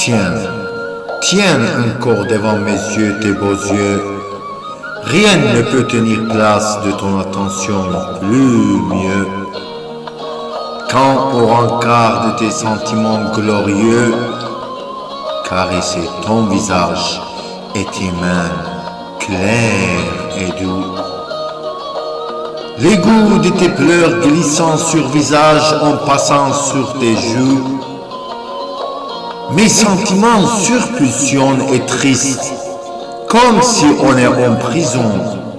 Tiens encore devant mes yeux tes beaux yeux. Rien ne peut tenir place de ton attention plus mieux. Quand au rencard de tes sentiments glorieux, caresser ton visage et tes mains claires et doux. L'égout de tes pleurs glissant sur visage en passant sur tes joues. Mes sentiments surpulsionnent et tristes, comme si on est en prison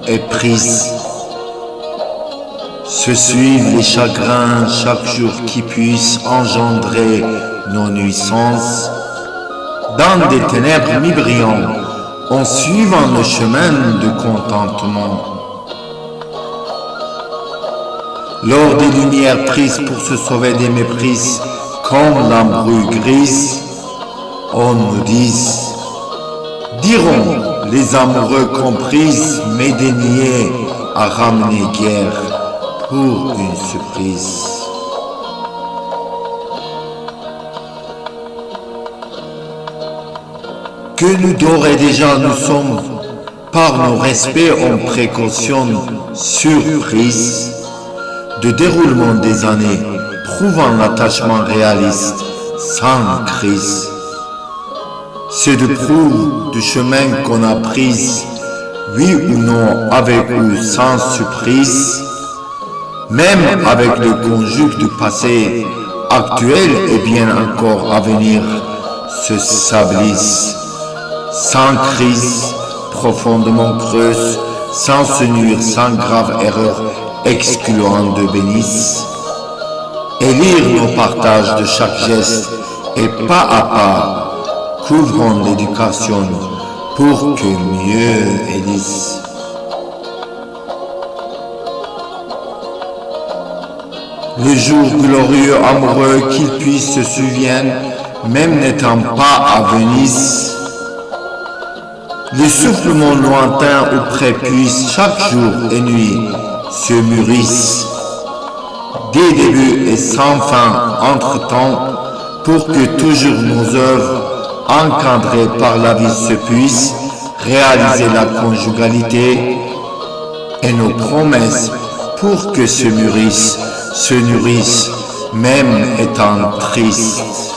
et prise. Se suivent les chagrins chaque jour qui puissent engendrer nos nuisances. Dans des ténèbres mi-brillantes, en suivant le chemin de contentement. Lors des lumières prises pour se sauver des méprises, comme l'embrouille grise, on nous diront les amoureux comprises, mais déniés à ramener guère pour une surprise. Que nous d'ores et déjà nous sommes, par nos respects en précaution surprise, de déroulement des années, prouvant l'attachement réaliste, sans crise. C'est de prouve du chemin qu'on a pris, oui ou non, avec ou sans surprise, même avec le conjugue du passé, actuel et bien encore à venir, se stabilise, sans crise, profondément creuse, sans se nuire, sans grave erreur, excluant de bénisse, et lire nos partages de chaque geste, et pas à pas, couvrant l'éducation pour que mieux élise. Le jour glorieux amoureux qu'il puisse se souvienne, même n'étant pas à Venise, le soufflement lointain ou près puisse chaque jour et nuit se mûrissent, des débuts et sans fin entre-temps, pour que toujours nos œuvres, encadrées par la vie, se puissent réaliser la conjugalité et nos promesses pour que se mûrissent, se nourrissent, même étant tristes.